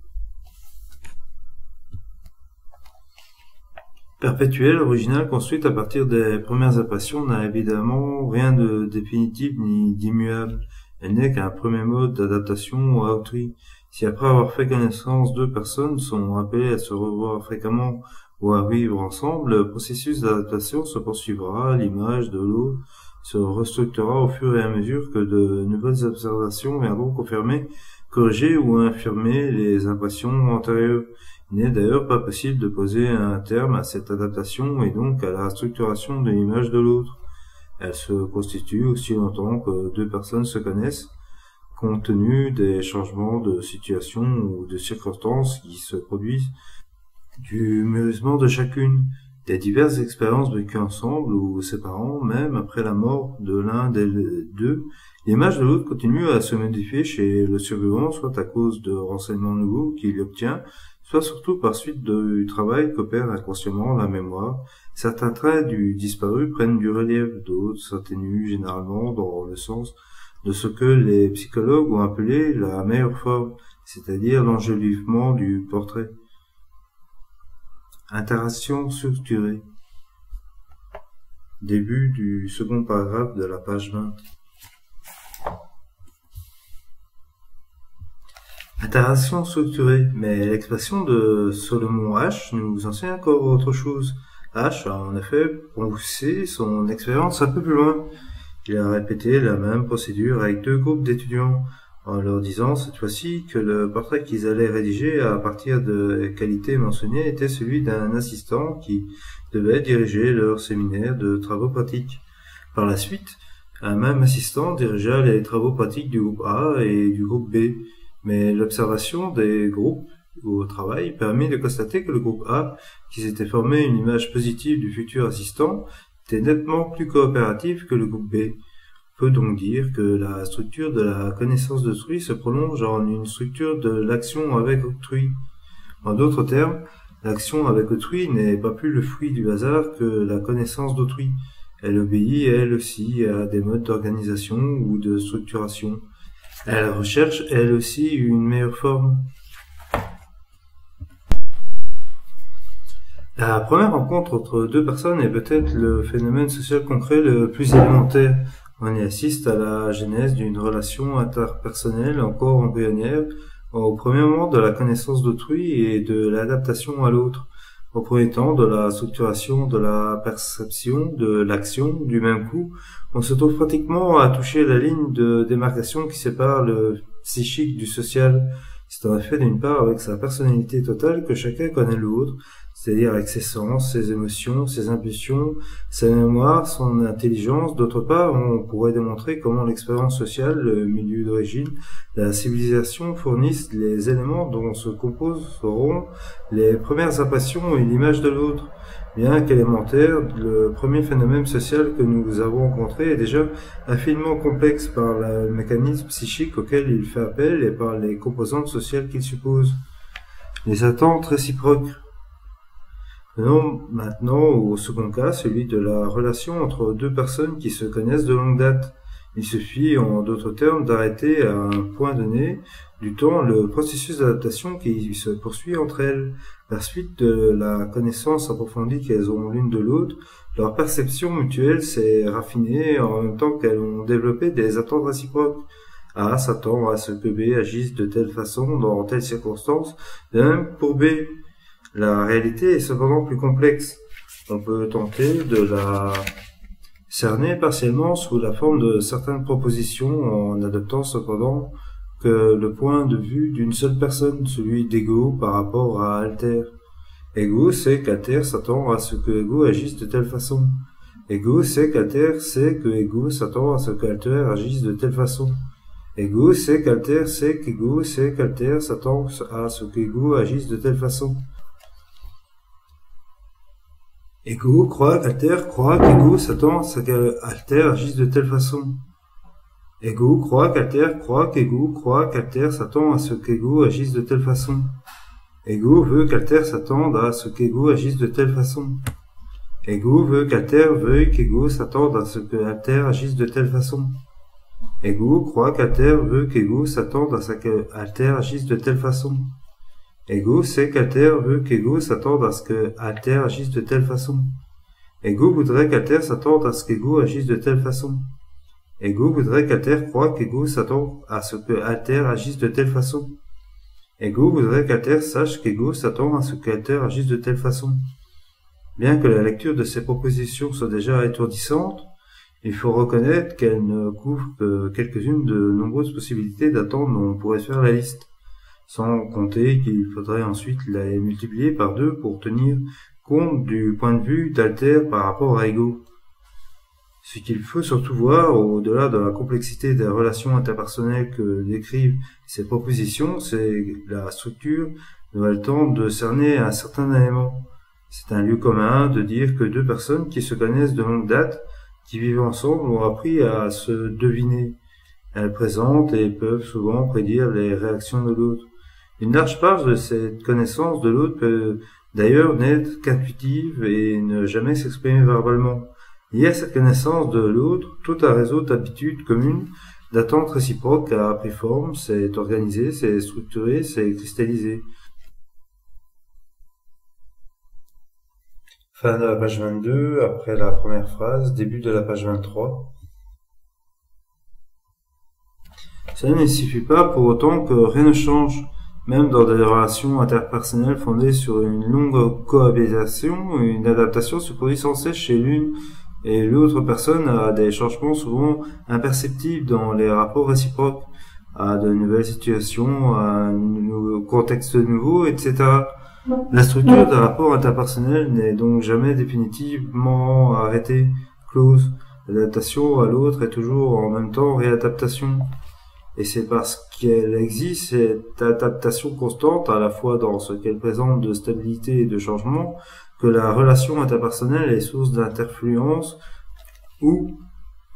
perpétuelle, originale, construite à partir des premières impressions n'a évidemment rien de définitif ni d'immuable. Elle n'est qu'un premier mode d'adaptation à autrui. Si après avoir fait connaissance, deux personnes sont appelées à se revoir fréquemment ou à vivre ensemble, le processus d'adaptation se poursuivra, l'image de l'autre se restructurera au fur et à mesure que de nouvelles observations viendront confirmer, corriger ou infirmer les impressions antérieures. Il n'est d'ailleurs pas possible de poser un terme à cette adaptation et donc à la structuration de l'image de l'autre. Elle se constitue aussi longtemps que deux personnes se connaissent, compte tenu des changements de situation ou de circonstances qui se produisent, du mûrissement de chacune, des diverses expériences vécues ensemble ou séparant, même après la mort de l'un des deux. L'image de l'autre continue à se modifier chez le survivant, soit à cause de renseignements nouveaux qu'il obtient, soit surtout par suite du travail qu'opère inconsciemment la mémoire. Certains traits du disparu prennent du relief, d'autres s'atténuent généralement dans le sens de ce que les psychologues ont appelé la meilleure forme, c'est-à-dire l'enjolivement du portrait. Interaction structurée. Début du second paragraphe de la page 20. Interaction structurée, mais l'expression de Solomon H nous enseigne encore autre chose. H a en effet poussé son expérience un peu plus loin. Il a répété la même procédure avec deux groupes d'étudiants, en leur disant cette fois-ci que le portrait qu'ils allaient rédiger à partir de qualités mentionnées était celui d'un assistant qui devait diriger leur séminaire de travaux pratiques. Par la suite, un même assistant dirigea les travaux pratiques du groupe A et du groupe B, mais l'observation des groupes au travail permet de constater que le groupe A, qui s'était formé une image positive du futur assistant, était nettement plus coopératif que le groupe B. On peut donc dire que la structure de la connaissance d'autrui se prolonge en une structure de l'action avec autrui. En d'autres termes, l'action avec autrui n'est pas plus le fruit du hasard que la connaissance d'autrui. Elle obéit, elle aussi, à des modes d'organisation ou de structuration. Elle recherche, elle aussi, une meilleure forme. La première rencontre entre deux personnes est peut-être le phénomène social concret le plus élémentaire. On y assiste à la genèse d'une relation interpersonnelle encore embryonnaire, au premier moment de la connaissance d'autrui et de l'adaptation à l'autre, au premier temps de la structuration de la perception, de l'action, du même coup. On se trouve pratiquement à toucher la ligne de démarcation qui sépare le psychique du social. C'est en effet d'une part avec sa personnalité totale que chacun connaît l'autre, c'est-à-dire avec ses sens, ses émotions, ses impulsions, sa mémoire, son intelligence. D'autre part, on pourrait démontrer comment l'expérience sociale, le milieu d'origine, la civilisation fournissent les éléments dont se composeront les premières impressions et l'image de l'autre. Bien qu'élémentaire, le premier phénomène social que nous avons rencontré est déjà infiniment complexe par le mécanisme psychique auquel il fait appel et par les composantes sociales qu'il suppose. Les attentes réciproques. Venons maintenant au second cas, celui de la relation entre deux personnes qui se connaissent de longue date. Il suffit, en d'autres termes, d'arrêter à un point donné du temps le processus d'adaptation qui se poursuit entre elles. Par suite de la connaissance approfondie qu'elles ont l'une de l'autre, leur perception mutuelle s'est raffinée en même temps qu'elles ont développé des attentes réciproques. A s'attend à ce que B agisse de telle façon dans telle circonstance, de même pour B. La réalité est cependant plus complexe. On peut tenter de la cerner partiellement sous la forme de certaines propositions en adoptant cependant que le point de vue d'une seule personne, celui d'Ego par rapport à Alter. Ego sait qu'Alter s'attend à ce que Ego agisse de telle façon. Ego sait qu'Alter sait que Ego s'attend à ce qu'Alter agisse de telle façon. Ego sait qu'Alter sait qu'Ego sait qu'Alter s'attend à ce qu'Ego agisse de telle façon. Ego croit qu'Alter croit qu'Ego s'attend à ce qu'Alter agisse de telle façon. Ego croit qu'Alter croit qu'Ego croit qu'Alter s'attend à ce qu'Ego agisse de telle façon. Ego veut qu'Alter s'attende à ce qu'Ego agisse de telle façon. Ego veut qu'Alter veuille qu'Ego s'attende à ce qu'Alter agisse de telle façon. Ego croit qu'Alter veut qu'Ego s'attende à ce qu'Alter agisse de telle façon. Ego sait qu'Alter veut qu'Ego s'attende à ce qu'Alter agisse de telle façon. Ego voudrait qu'Alter s'attende à ce qu'Ego agisse de telle façon. Ego voudrait qu'Alter croit qu'Ego s'attend à ce qu'Alter agisse de telle façon. Ego voudrait qu'Alter sache qu'Ego s'attend à ce qu'Alter agisse de telle façon. Bien que la lecture de ces propositions soit déjà étourdissante, il faut reconnaître qu'elle ne couvre que quelques-unes de nombreuses possibilités d'attente dont on pourrait faire la liste, sans compter qu'il faudrait ensuite les multiplier par 2 pour tenir compte du point de vue d'Alter par rapport à Ego. Ce qu'il faut surtout voir, au-delà de la complexité des relations interpersonnelles que décrivent ces propositions, c'est la structure dont elles tentent de cerner un certain élément. C'est un lieu commun de dire que deux personnes qui se connaissent de longue date, qui vivent ensemble, ont appris à se deviner. Elles présentent et peuvent souvent prédire les réactions de l'autre. Une large part de cette connaissance de l'autre peut d'ailleurs n'être qu'intuitive et ne jamais s'exprimer verbalement. Lié à cette connaissance de l'autre, tout un réseau d'habitudes communes, d'attentes réciproques a pris forme, s'est organisé, s'est structuré, s'est cristallisé. Fin de la page 22, après la première phrase, début de la page 23. Cela ne signifie pas pour autant que rien ne change. Même dans des relations interpersonnelles fondées sur une longue cohabitation, une adaptation se produit sans cesse chez l'une et l'autre personne à des changements souvent imperceptibles dans les rapports réciproques, à de nouvelles situations, à un contexte nouveau, etc. La structure des rapports interpersonnels n'est donc jamais définitivement arrêtée, close. L'adaptation à l'autre est toujours en même temps réadaptation. Et c'est parce qu'elle existe, cette adaptation constante, à la fois dans ce qu'elle présente de stabilité et de changement, que la relation interpersonnelle est source d'interfluence, ou,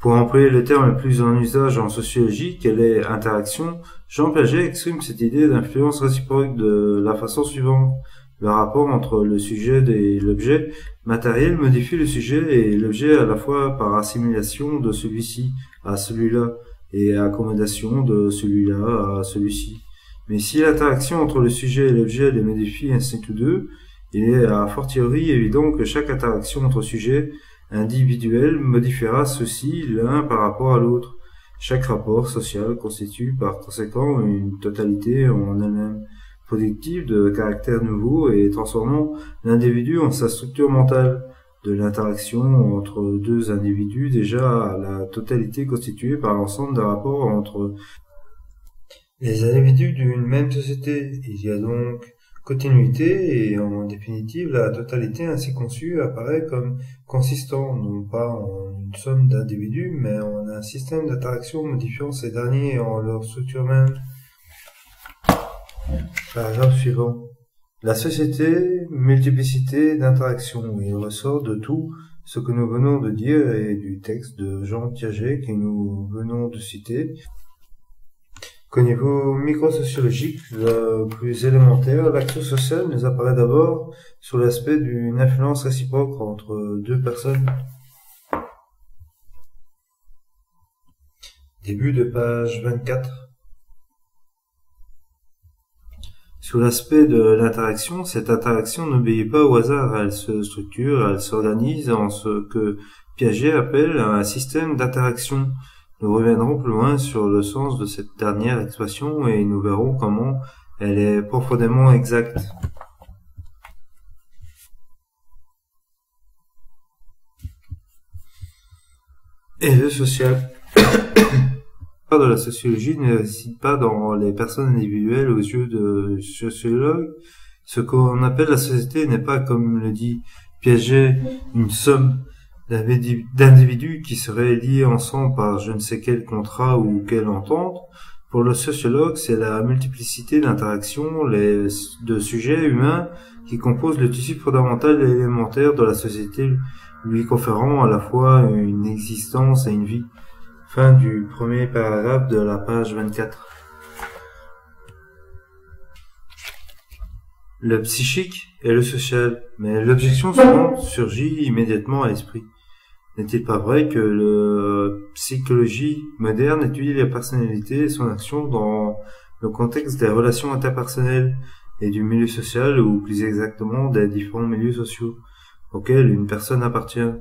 pour employer le terme le plus en usage en sociologie, qu'elle est interaction. Jean Piaget exprime cette idée d'influence réciproque de la façon suivante. Le rapport entre le sujet et l'objet matériel modifie le sujet et l'objet à la fois par assimilation de celui-ci à celui-là et accommodation de celui-là à celui-ci. Mais si l'interaction entre le sujet et l'objet les modifie ainsi tous deux, il est a fortiori évident que chaque interaction entre sujets individuels modifiera ceux-ci l'un par rapport à l'autre. Chaque rapport social constitue par conséquent une totalité en elle-même, productive de caractères nouveaux et transformant l'individu en sa structure mentale, de l'interaction entre deux individus déjà à la totalité constituée par l'ensemble des rapports entre les individus d'une même société. Il y a donc continuité et en définitive la totalité ainsi conçue apparaît comme consistant non pas en une somme d'individus mais en un système d'interaction modifiant ces derniers en leur structure même. Paragraphe suivant. La société, multiplicité d'interactions. Il ressort de tout ce que nous venons de dire et du texte de Jean Piaget que nous venons de citer. Qu'au niveau microsociologique, le plus élémentaire, l'action sociale nous apparaît d'abord sur l'aspect d'une influence réciproque entre deux personnes. Début de page 24. Sous l'aspect de l'interaction, cette interaction n'obéit pas au hasard, elle se structure, elle s'organise en ce que Piaget appelle un système d'interaction. Nous reviendrons plus loin sur le sens de cette dernière expression et nous verrons comment elle est profondément exacte. Et le social de la sociologie ne réside pas dans les personnes individuelles aux yeux de sociologues. Ce qu'on appelle la société n'est pas, comme le dit Piaget, une somme d'individus qui seraient liés ensemble par je ne sais quel contrat ou quelle entente. Pour le sociologue, c'est la multiplicité d'interactions de sujets humains qui composent le tissu fondamental et élémentaire de la société, lui conférant à la fois une existence et une vie. Fin du premier paragraphe de la page 24. Le psychique et le social. Mais l'objection suivante surgit immédiatement à l'esprit. N'est-il pas vrai que la psychologie moderne étudie la personnalité et son action dans le contexte des relations interpersonnelles et du milieu social, ou plus exactement des différents milieux sociaux auxquels une personne appartient?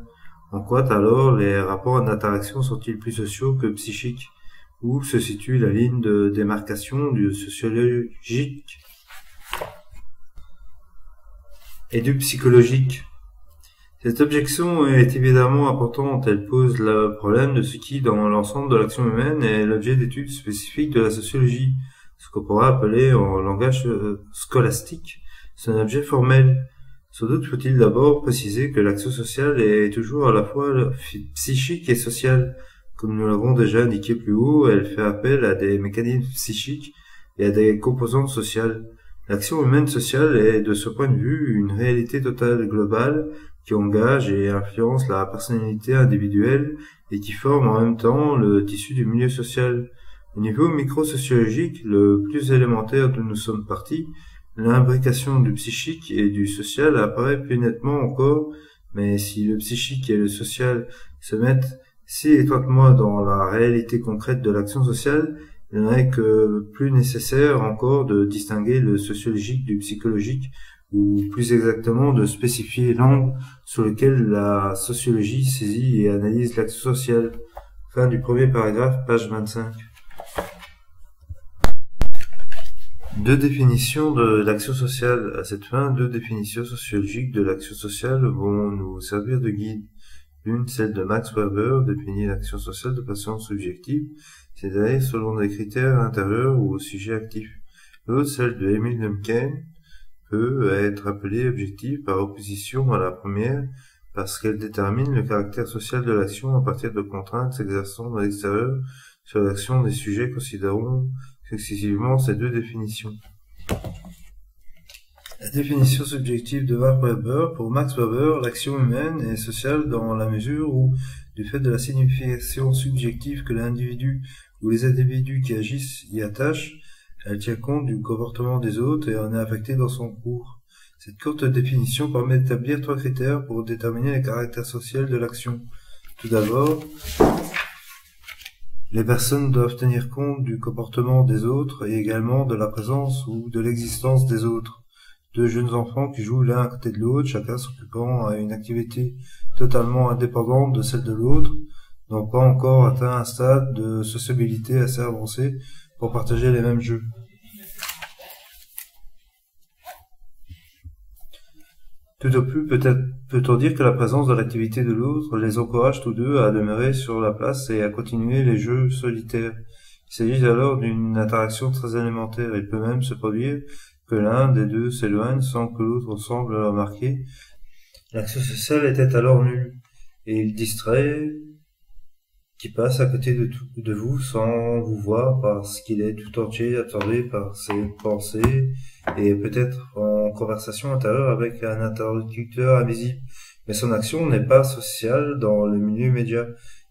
En quoi alors les rapports d'interaction sont-ils plus sociaux que psychiques? Où se situe la ligne de démarcation du sociologique et du psychologique? Cette objection est évidemment importante. Elle pose le problème de ce qui, dans l'ensemble de l'action humaine, est l'objet d'études spécifiques de la sociologie, ce qu'on pourrait appeler en langage scolastique son objet formel. Sans doute faut-il d'abord préciser que l'action sociale est toujours à la fois psychique et sociale. Comme nous l'avons déjà indiqué plus haut, elle fait appel à des mécanismes psychiques et à des composantes sociales. L'action humaine sociale est, de ce point de vue, une réalité totale et globale qui engage et influence la personnalité individuelle et qui forme en même temps le tissu du milieu social. Au niveau microsociologique, le plus élémentaire d'où nous sommes partis, l'imbrication du psychique et du social apparaît plus nettement encore, mais si le psychique et le social se mettent si étroitement dans la réalité concrète de l'action sociale, il n'en est que plus nécessaire encore de distinguer le sociologique du psychologique, ou plus exactement de spécifier l'angle sur lequel la sociologie saisit et analyse l'action sociale. Fin du premier paragraphe, page 25. Deux définitions de l'action sociale. À cette fin, deux définitions sociologiques de l'action sociale vont nous servir de guide. L'une, celle de Max Weber, définit l'action sociale de façon subjective, c'est-à-dire selon des critères intérieurs ou au sujet actif. L'autre, celle de Emile Durkheim, peut être appelée objective par opposition à la première, parce qu'elle détermine le caractère social de l'action à partir de contraintes s'exerçant de l'extérieur sur l'action des sujets. Considérons successivement ces deux définitions. La définition subjective de Max Weber. Pour Max Weber, l'action humaine est sociale dans la mesure où, du fait de la signification subjective que l'individu ou les individus qui agissent y attachent, elle tient compte du comportement des autres et en est affectée dans son cours. Cette courte définition permet d'établir trois critères pour déterminer le caractère social de l'action. Tout d'abord, les personnes doivent tenir compte du comportement des autres et également de la présence ou de l'existence des autres. Deux jeunes enfants qui jouent l'un à côté de l'autre, chacun s'occupant à une activité totalement indépendante de celle de l'autre, n'ont pas encore atteint un stade de sociabilité assez avancé pour partager les mêmes jeux. Tout au plus peut-on dire que la présence de l'activité de l'autre les encourage tous deux à demeurer sur la place et à continuer les jeux solitaires. Il s'agit alors d'une interaction très élémentaire. Il peut même se produire que l'un des deux s'éloigne sans que l'autre semble le remarquer. L'action sociale était alors nulle, et il distrait qui passe à côté de vous sans vous voir parce qu'il est tout entier absorbé par ses pensées et peut-être en conversation intérieure avec un interlocuteur invisible. Mais son action n'est pas sociale dans le milieu immédiat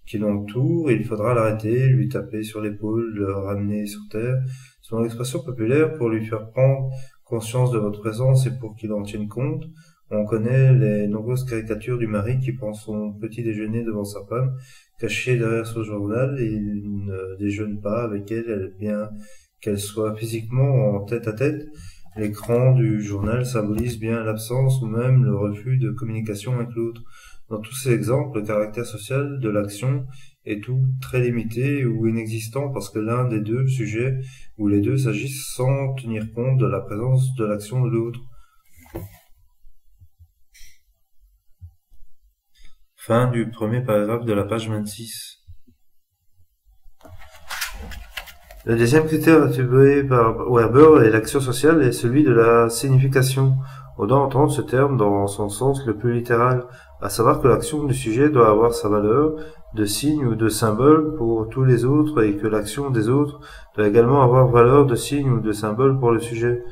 qui l'entoure. Il faudra l'arrêter, lui taper sur l'épaule, le ramener sur terre, selon l'expression populaire, pour lui faire prendre conscience de votre présence et pour qu'il en tienne compte. On connaît les nombreuses caricatures du mari qui prend son petit déjeuner devant sa femme, caché derrière son journal, et il ne déjeune pas avec elle, bien qu'elle soit physiquement en tête à tête. L'écran du journal symbolise bien l'absence ou même le refus de communication avec l'autre. Dans tous ces exemples, le caractère social de l'action est tout très limité ou inexistant parce que l'un des deux sujets ou les deux s'agissent sans tenir compte de la présence de l'action de l'autre. Fin du premier paragraphe de la page 26. Le deuxième critère attribué par Weber est l'action sociale est celui de la signification. On doit entendre ce terme dans son sens le plus littéral, à savoir que l'action du sujet doit avoir sa valeur de signe ou de symbole pour tous les autres et que l'action des autres doit également avoir valeur de signe ou de symbole pour le sujet.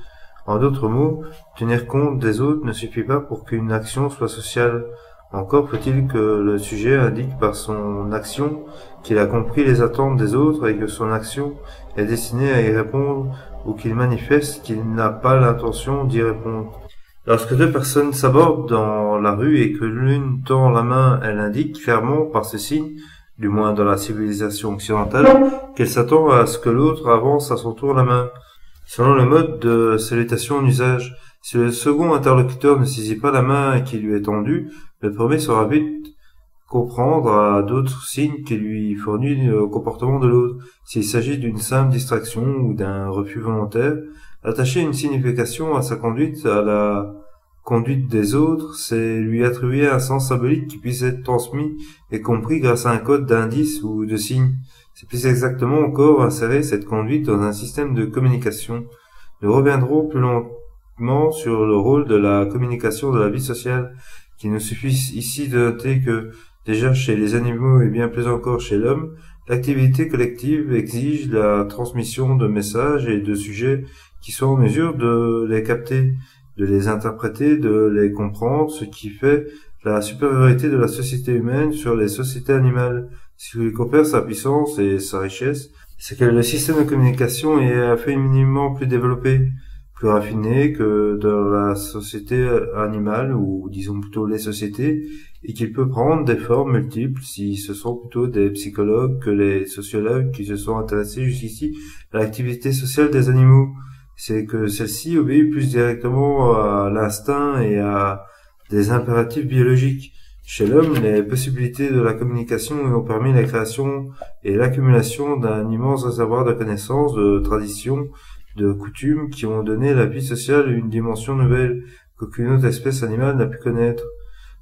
En d'autres mots, tenir compte des autres ne suffit pas pour qu'une action soit sociale. Encore faut-il que le sujet indique par son action qu'il a compris les attentes des autres et que son action est destinée à y répondre ou qu'il manifeste qu'il n'a pas l'intention d'y répondre. Lorsque deux personnes s'abordent dans la rue et que l'une tend la main, elle indique clairement par ce signe, du moins dans la civilisation occidentale, qu'elle s'attend à ce que l'autre avance à son tour la main. Selon le mode de salutation en usage, si le second interlocuteur ne saisit pas la main qui lui est tendue, le premier saura vite comprendre à d'autres signes qui lui fournit le comportement de l'autre. S'il s'agit d'une simple distraction ou d'un refus volontaire, attacher une signification à sa conduite, à la conduite des autres, c'est lui attribuer un sens symbolique qui puisse être transmis et compris grâce à un code d'indices ou de signes. C'est plus exactement encore insérer cette conduite dans un système de communication. Nous reviendrons plus longuement sur le rôle de la communication de la vie sociale, qu'il nous suffit ici de noter que, déjà chez les animaux et bien plus encore chez l'homme, l'activité collective exige la transmission de messages et de sujets qui soient en mesure de les capter, de les interpréter, de les comprendre, ce qui fait la supériorité de la société humaine sur les sociétés animales. Ce qui confère sa puissance et sa richesse, c'est que le système de communication est infiniment plus développé, plus raffiné que dans la société animale, ou disons plutôt les sociétés, et qu'il peut prendre des formes multiples si ce sont plutôt des psychologues que les sociologues qui se sont intéressés jusqu'ici à l'activité sociale des animaux. C'est que celle-ci obéit plus directement à l'instinct et à des impératifs biologiques. Chez l'homme, les possibilités de la communication ont permis la création et l'accumulation d'un immense réservoir de connaissances, de traditions, de coutumes qui ont donné à la vie sociale une dimension nouvelle qu'aucune autre espèce animale n'a pu connaître.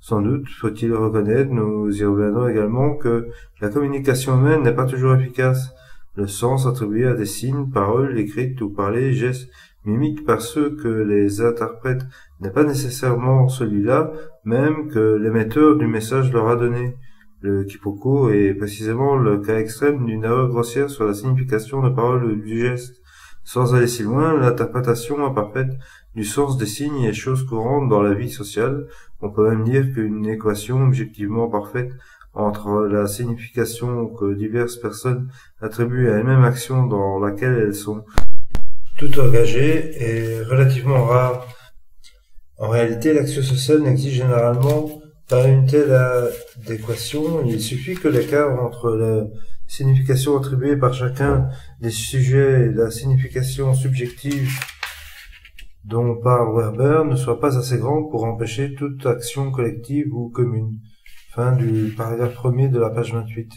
Sans doute faut-il reconnaître, nous y reviendrons également, que la communication humaine n'est pas toujours efficace. Le sens attribué à des signes, paroles écrites ou parlées, gestes, mimiques par ceux que les interprètent n'est pas nécessairement celui-là, même que l'émetteur du message leur a donné. Le quiproquo est précisément le cas extrême d'une erreur grossière sur la signification de paroles ou du geste. Sans aller si loin, l'interprétation imparfaite du sens des signes est chose courante dans la vie sociale. On peut même dire qu'une équation objectivement parfaite entre la signification que diverses personnes attribuent à une même action dans laquelle elles sont toutes engagées est relativement rare. En réalité, l'action sociale n'existe généralement pas une telle adéquation. Il suffit que l'écart entre la signification attribuée par chacun des sujets et la signification subjective dont parle Weber ne soit pas assez grand pour empêcher toute action collective ou commune. Fin du paragraphe 1er de la page 28.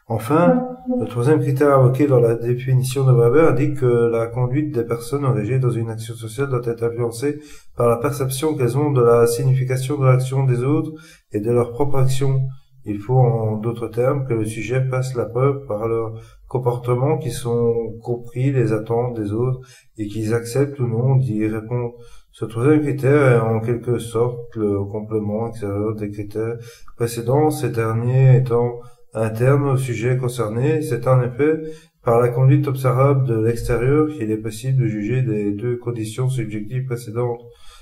Enfin, le troisième critère invoqué dans la définition de Weber indique que la conduite des personnes engagées dans une action sociale doit être influencée par la perception qu'elles ont de la signification de l'action des autres et de leur propre action. Il faut, en d'autres termes, que le sujet fasse la preuve par leur comportement qu'ils sont compris les attentes des autres et qu'ils acceptent ou non d'y répondre. Ce troisième critère est en quelque sorte le complément extérieur des critères précédents, ces derniers étant internes au sujet concerné. C'est en effet par la conduite observable de l'extérieur qu'il est possible de juger des deux conditions subjectives précédentes.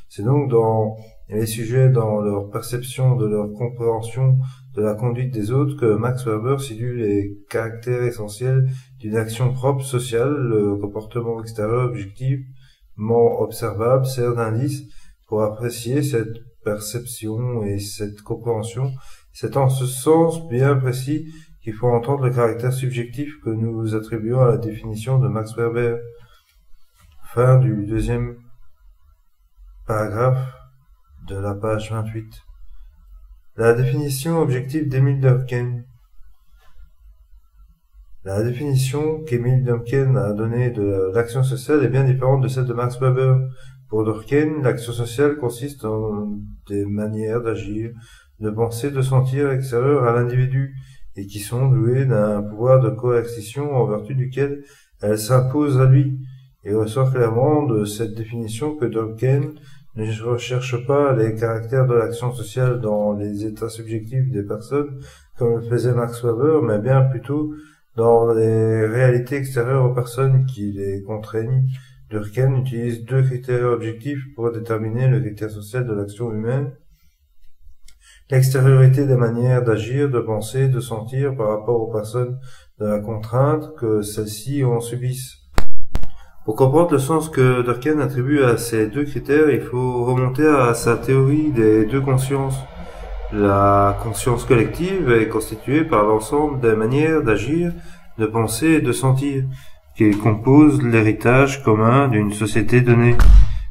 C'est donc dans les sujets, dans leur perception de leur compréhension de la conduite des autres que Max Weber situe les caractères essentiels d'une action propre sociale. Le comportement extérieur objectivement observable sert d'indice pour apprécier cette perception et cette compréhension. C'est en ce sens bien précis qu'il faut entendre le caractère subjectif que nous attribuons à la définition de Max Weber. Fin du deuxième paragraphe de la page 28. La définition objective d'Emile Durkheim. La définition qu'Emile Durkheim a donnée de l'action sociale est bien différente de celle de Max Weber. Pour Durkheim, l'action sociale consiste en des manières d'agir, de penser, de sentir extérieures à l'individu et qui sont douées d'un pouvoir de coercition en vertu duquel Elle s'impose à lui. Il ressort clairement de cette définition que Durkheim ne recherche pas les caractères de l'action sociale dans les états subjectifs des personnes, comme le faisait Max Weber, mais bien plutôt dans les réalités extérieures aux personnes qui les contraignent. Durkheim utilise deux critères objectifs pour déterminer le critère social de l'action humaine: l'extériorité des manières d'agir, de penser, de sentir par rapport aux personnes de la contrainte que celles-ci en subissent. Pour comprendre le sens que Durkheim attribue à ces deux critères, il faut remonter à sa théorie des deux consciences. La conscience collective est constituée par l'ensemble des manières d'agir, de penser et de sentir, qui composent l'héritage commun d'une société donnée.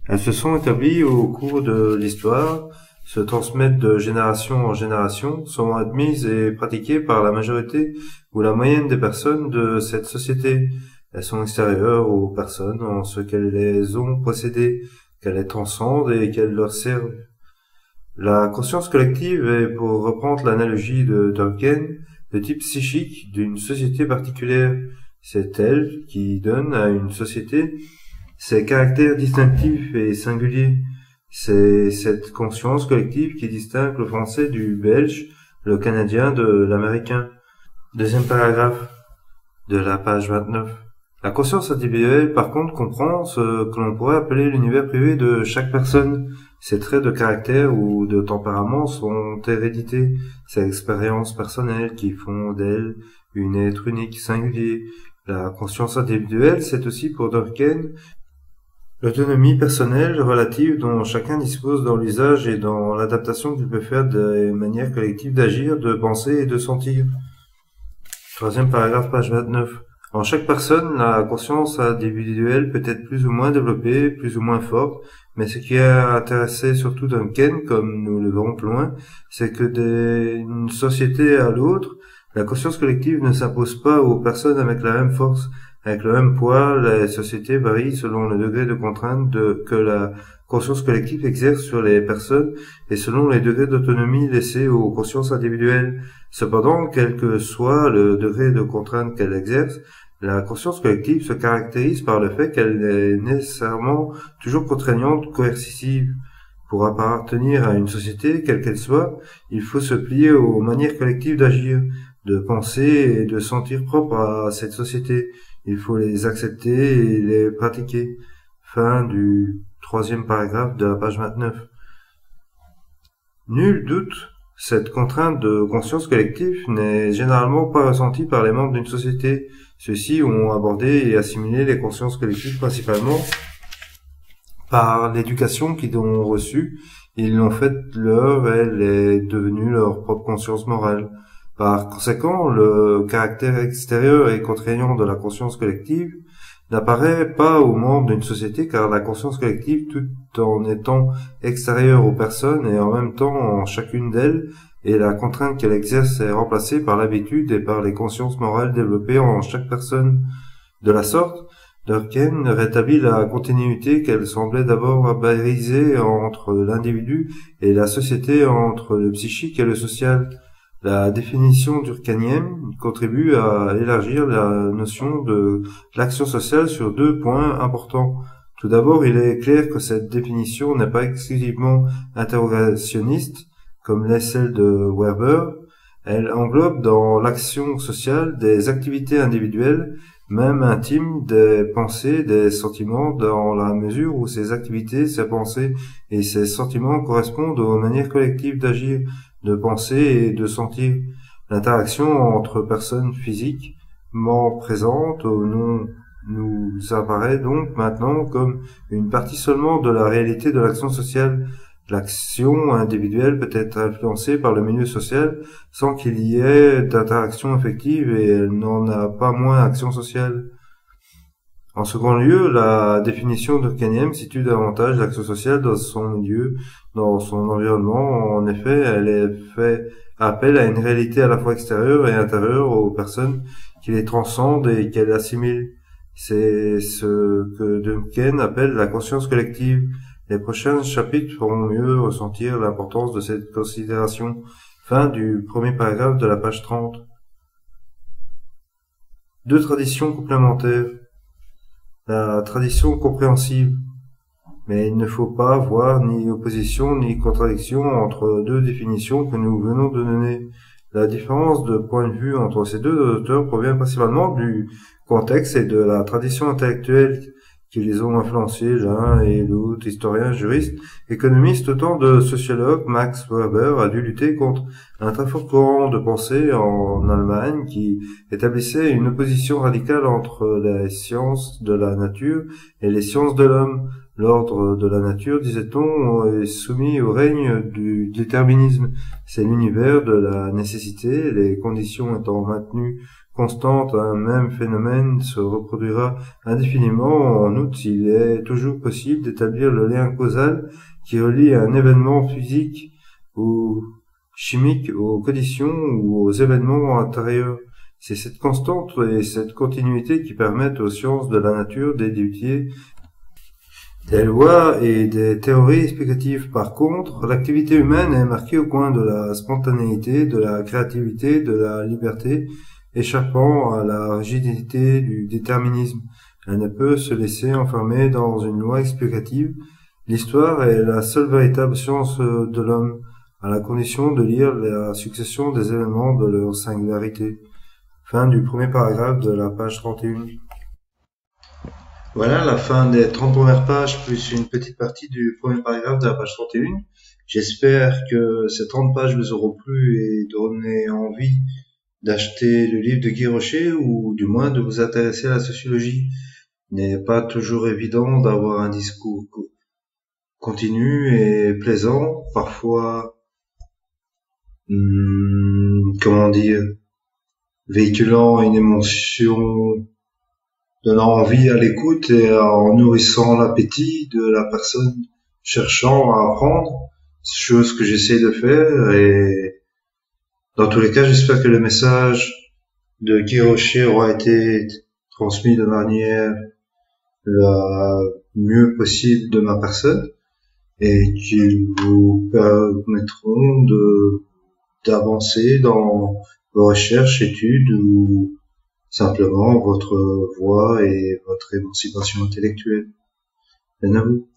Elles se sont établies au cours de l'histoire, se transmettent de génération en génération, sont admises et pratiquées par la majorité ou la moyenne des personnes de cette société. Elles sont extérieures aux personnes en ce qu'elles les ont possédées, qu'elles les transcendent et qu'elles leur servent. La conscience collective est, pour reprendre l'analogie de Durkheim, le type psychique d'une société particulière. C'est elle qui donne à une société ses caractères distinctifs et singuliers. C'est cette conscience collective qui distingue le français du belge, le canadien de l'américain. Deuxième paragraphe de la page 29. La conscience individuelle, par contre, comprend ce que l'on pourrait appeler l'univers privé de chaque personne. Ses traits de caractère ou de tempérament sont héredités, ses expériences personnelles qui font d'elle une être unique, singulier. La conscience individuelle, c'est aussi pour Durkheim l'autonomie personnelle relative dont chacun dispose dans l'usage et dans l'adaptation qu'il peut faire des manières collectives d'agir, de penser et de sentir. Troisième paragraphe, page 29. En chaque personne, la conscience individuelle peut être plus ou moins développée, plus ou moins forte, mais ce qui a intéressé surtout Durkheim, comme nous le verrons plus loin, c'est que d'une société à l'autre, la conscience collective ne s'impose pas aux personnes avec la même force, avec le même poids. Les sociétés varient selon le degré de contrainte que la conscience collective exerce sur les personnes et selon les degrés d'autonomie laissés aux consciences individuelles. Cependant, quel que soit le degré de contrainte qu'elle exerce, la conscience collective se caractérise par le fait qu'elle est nécessairement toujours contraignante, coercitive. Pour appartenir à une société, quelle qu'elle soit, il faut se plier aux manières collectives d'agir, de penser et de sentir propres à cette société. Il faut les accepter et les pratiquer. Fin du troisième paragraphe de la page 29. Nul doute, cette contrainte de conscience collective n'est généralement pas ressentie par les membres d'une société. Ceux-ci ont abordé et assimilé les consciences collectives principalement par l'éducation qu'ils ont reçue. Ils l'ont faite leur, elle est devenue leur propre conscience morale. Par conséquent, le caractère extérieur et contraignant de la conscience collective n'apparaît pas aux membres d'une société, car la conscience collective, tout en étant extérieure aux personnes et en même temps en chacune d'elles, et la contrainte qu'elle exerce est remplacée par l'habitude et par les consciences morales développées en chaque personne. De la sorte, Durkheim rétablit la continuité qu'elle semblait d'abord briser entre l'individu et la société, entre le psychique et le social. La définition durkheimienne contribue à élargir la notion de l'action sociale sur deux points importants. Tout d'abord, il est clair que cette définition n'est pas exclusivement interrogationniste, comme l'est celle de Weber. Elle englobe dans l'action sociale des activités individuelles, même intimes, des pensées, des sentiments, dans la mesure où ces activités, ces pensées et ces sentiments correspondent aux manières collectives d'agir, de penser et de sentir. L'interaction entre personnes physiquement présentes ou non nous apparaît donc maintenant comme une partie seulement de la réalité de l'action sociale. L'action individuelle peut être influencée par le milieu social sans qu'il y ait d'interaction effective et elle n'en a pas moins action sociale. En second lieu, la définition durkheimienne situe davantage l'action sociale dans son milieu, dans son environnement. En effet, elle fait appel à une réalité à la fois extérieure et intérieure aux personnes qui les transcendent et qu'elle assimile. C'est ce que Durkheim appelle la conscience collective. Les prochains chapitres feront mieux ressentir l'importance de cette considération. Fin du premier paragraphe de la page 30. Deux traditions complémentaires. la tradition compréhensible. Mais il ne faut pas voir ni opposition ni contradiction entre deux définitions que nous venons de donner. La différence de point de vue entre ces deux auteurs provient principalement du contexte et de la tradition intellectuelle qui les ont influencés, l'un et l'autre, historiens, juristes, économistes. Autant de sociologues, Max Weber a dû lutter contre un très fort courant de pensée en Allemagne qui établissait une opposition radicale entre les sciences de la nature et les sciences de l'homme. L'ordre de la nature, disait-on, est soumis au règne du déterminisme. C'est l'univers de la nécessité, les conditions étant maintenues constantes, un même phénomène se reproduira indéfiniment. En outre, il est toujours possible d'établir le lien causal qui relie un événement physique ou chimique aux conditions ou aux événements antérieurs. C'est cette constante et cette continuité qui permettent aux sciences de la nature d'étudier des lois et des théories explicatives. Par contre, l'activité humaine est marquée au coin de la spontanéité, de la créativité, de la liberté, échappant à la rigidité du déterminisme. Elle ne peut se laisser enfermer dans une loi explicative. L'histoire est la seule véritable science de l'homme, à la condition de lire la succession des événements de leur singularité. Fin du premier paragraphe de la page 31. Voilà la fin des 30 premières pages plus une petite partie du premier paragraphe de la page 31. J'espère que ces 30 pages vous auront plu et donné envie d'acheter le livre de Guy Rocher ou du moins de vous intéresser à la sociologie. Il n'est pas toujours évident d'avoir un discours continu et plaisant, parfois, véhiculant une émotion, donnant envie à l'écoute et en nourrissant l'appétit de la personne cherchant à apprendre, chose que j'essaie de faire. Et dans tous les cas, j'espère que le message de Guy Rocher aura été transmis de manière la mieux possible de ma personne et qu'ils vous permettront d'avancer dans vos recherches, études ou simplement votre voix et votre émancipation intellectuelle. Bien à vous.